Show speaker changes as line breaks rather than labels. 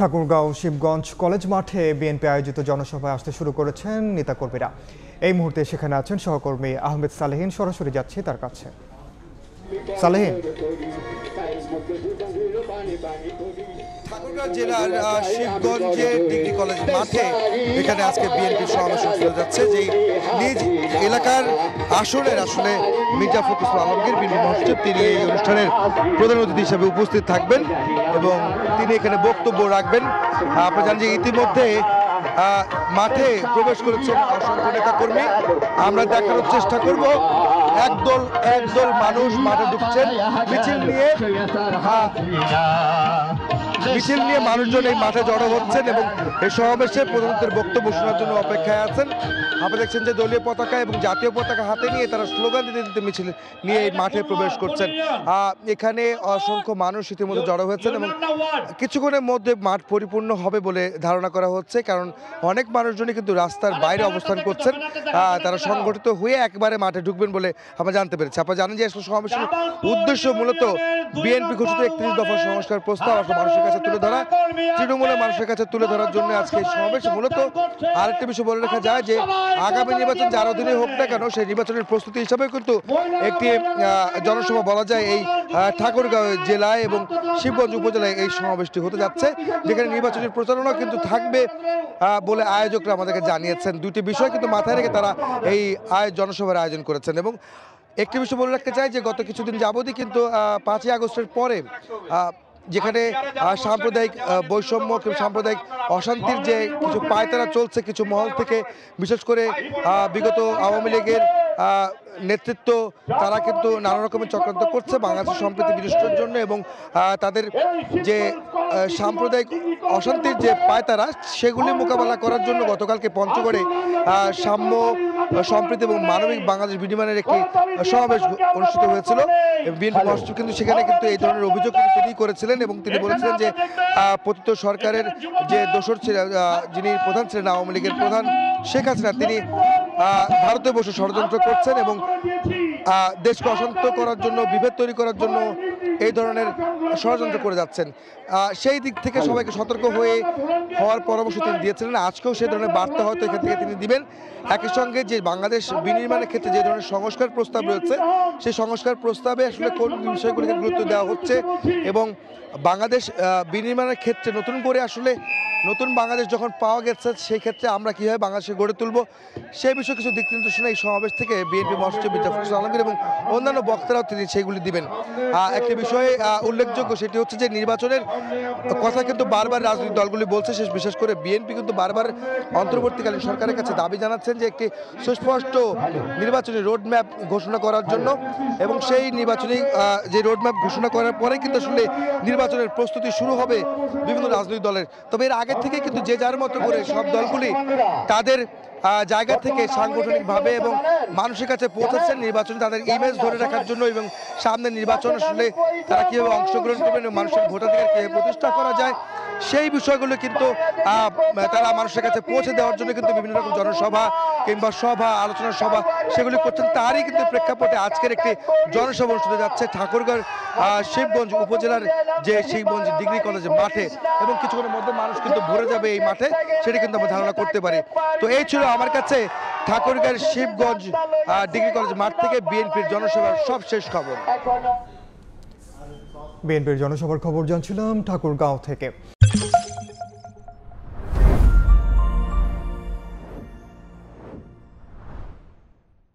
Thakurgaon Shibganj college মাঠে BNP আয়োজিত জনসভায় আসতে শুরু করেছেন নেতাকর্মীরা। এই মুহূর্তে সেখানে আছেন সহকর্মী আহমেদ সালেহীন। সরাসরি যাচ্ছি তার কাছে। সালেহীন,
ঠাকুরগাঁও জেলার শিবগঞ্জের ডিগ্রি কলেজ মাঠে এখানে আজকে বিএনপি সমাবেশ শুরু যাচ্ছে। যেই নিজ এলাকার আসনের আসলে মির্জা ফখরুল আলমগীর বিএনপি মহাসচিব, তিনি এই অনুষ্ঠানের প্রধান অতিথি হিসেবে উপস্থিত থাকবেন এবং তিনি এখানে বক্তব্য রাখবেন। আপনারা জানেন যে ইতিমধ্যে মাঠে প্রবেশ করেছেন অসংখ্য নেতাকর্মী। আমরা দেখানোর চেষ্টা করব একদল মানুষ মাঠে ঢুকছেন মিছিল নিয়ে মানুষজন এই মাঠে জড়ো হচ্ছেন এবং এই সমাবেশে প্রধানমন্ত্রীর বক্তব্য শোনার জন্য অপেক্ষায় আছেন। আপনারা দেখছেন যে দলীয় পতাকা এবং জাতীয় পতাকা হাতে নিয়ে তারা স্লোগান দিতে মিছিল নিয়ে এই মাঠে প্রবেশ করছেন। এখানে অসংখ্য মানুষ ইতিমধ্যে জড়ো হয়েছেন এবং কিছুক্ষণের মধ্যে মাঠ পরিপূর্ণ হবে বলে ধারণা করা হচ্ছে, কারণ অনেক মানুষজনই কিন্তু রাস্তার বাইরে অবস্থান করছেন। তারা সংগঠিত হয়ে একবারে মাঠে ঢুকবেন বলে আমরা জানতে পেরেছি। আপনারা জানেন যে সমাবেশের উদ্দেশ্য মূলত বিএনপি ঘোষিত 31 দফা সংস্কার প্রস্তাব আসলে মানুষের কাছে তুলে ধরা, তৃণমূলের মানুষের কাছে তুলে ধরার জন্য আজকে এই সমাবেশ। মূলত আরেকটা বিষয় বলে রাখা যায় যে আগামী নির্বাচন যার অধীনে হোক না কেন, সেই নির্বাচনের প্রস্তুতি হিসাবে কিন্তু একটি জনসভা বলা যায় এই ঠাকুরগাঁও জেলায় এবং শিবগঞ্জ উপজেলায় এই সমাবেশটি হতে যাচ্ছে, যেখানে নির্বাচনী প্রচারণা কিন্তু থাকবে বলে আয়োজকরা আমাদেরকে জানিয়েছেন। দুটি বিষয় কিন্তু মাথায় রেখে তারা এই জনসভার আয়োজন করেছেন। এবং একটি বিষয় বলে রাখতে চাই যে গত কিছুদিন যাবতই কিন্তু 5ই আগস্টের পরে যেখানে সাম্প্রদায়িক বৈষম্য, সাম্প্রদায়িক অশান্তির যে কিছু পায়তারা চলছে কিছু মহল থেকে, বিশেষ করে বিগত আওয়ামী লীগের নেতৃত্ব, তারা কিন্তু নানা রকমের চক্রান্ত করছে বাংলাদেশের সম্প্রীতি বিনষ্টের জন্য এবং তাদের যে সাম্প্রদায়িক অশান্তির যে পায়তারা, সেগুলি মোকাবেলা করার জন্য গতকালকে পঞ্চগড়ে সাম্য, সম্প্রীতি এবং মানবিক বাংলাদেশ বিনিময়ের একটি সমাবেশ অনুষ্ঠিত হয়েছিল। বিএনপি মহাসচিব কিন্তু সেখানে কিন্তু এই ধরনের অভিযোগ তিনি করেছিলেন এবং তিনি বলেছিলেন যে পতিত সরকারের যে দোসর ছিলেন, যিনি প্রধান ছিলেন আওয়ামী লীগের প্রধান শেখ হাসিনা, তিনি ভারতে বসে ষড়যন্ত্র করছেন এবং দেশকে অশান্ত করার জন্য, বিভেদ তৈরি করার জন্য এই ধরনের ষড়যন্ত্র করে যাচ্ছেন। সেই দিক থেকে সবাইকে সতর্ক হওয়ার পরামর্শ তিনি দিয়েছিলেন। আজকেও সেই ধরনের বার্তা হয়তো এখান থেকে তিনি দিবেন। একই সঙ্গে যে বাংলাদেশ বিনির্মাণের ক্ষেত্রে যে ধরনের সংস্কার প্রস্তাব রয়েছে, সেই সংস্কার প্রস্তাবে আসলে কোন বিষয়গুলিকে গুরুত্ব দেওয়া হচ্ছে এবং বাংলাদেশ বিনির্মাণের ক্ষেত্রে নতুন করে আসলে নতুন বাংলাদেশ যখন পাওয়া গেছে, সেই ক্ষেত্রে আমরা কীভাবে বাংলাদেশে গড়ে তুলব, সেই বিষয়ে কিছু দিক নির্দেশনা এই সমাবেশ থেকে বিএনপি মহাসচিব মির্জা ফখরুল আলমগীর এবং অন্যান্য বক্তারাও তিনি সেইগুলি দিবেন। একটি বিষয়ে উল্লেখযোগ্য, সেটি হচ্ছে যে নির্বাচনের কথা কিন্তু বারবার রাজনৈতিক দলগুলি বলছে, বিশেষ করে বিএনপি কিন্তু বারবার অন্তর্বর্তীকালীন সরকারের কাছে দাবি জানাচ্ছেন যে একটি সুস্পষ্ট নির্বাচনী রোডম্যাপ ঘোষণা করার জন্য এবং সেই নির্বাচনী যে রোডম্যাপ ঘোষণা করার পরে কিন্তু আসলে নির্বাচনের প্রস্তুতি শুরু হবে বিভিন্ন রাজনৈতিক দলের। তবে এর আগে থেকে কিন্তু যে যার মতো করে সব দলগুলি তাদের জায়গা থেকে সাংগঠনিকভাবে এবং মানুষের কাছে পৌঁছাচ্ছেন নির্বাচনে তাদের ইমেজ ধরে রাখার জন্য এবং সামনে নির্বাচন আসলে তারা কীভাবে অংশগ্রহণ করবেন এবং মানুষের ভোটাধিকার কীভাবে প্রতিষ্ঠা করা যায়, সেই বিষয়গুলো কিন্তু তারা মানুষের কাছে পৌঁছে দেওয়ার জন্য কিন্তু বিভিন্ন রকম জনসভা কিংবা সভা, আলোচনা সভা সেগুলি করছেন। তারই কিন্তু প্রেক্ষাপটে আজকের একটি জনসভা অনুষ্ঠিত যাচ্ছে ঠাকুরগাঁও শিবগঞ্জ উপজেলার যে শিবগঞ্জ ডিগ্রি কলেজের মাঠে এবং কিছুক্ষণের মধ্যে মানুষ কিন্তু ভরে যাবে এই মাঠে, সেটি কিন্তু আমরা ধারণা করতে পারি। তো এই ছিল আমার কাছে ঠাকুরগাঁও শিবগঞ্জ ডিগ্রি কলেজ মাঠ থেকে বিএনপির জনসভার সবশেষ খবর।
বিএনপির জনসভার খবর জানছিলাম ঠাকুরগাঁও থেকে।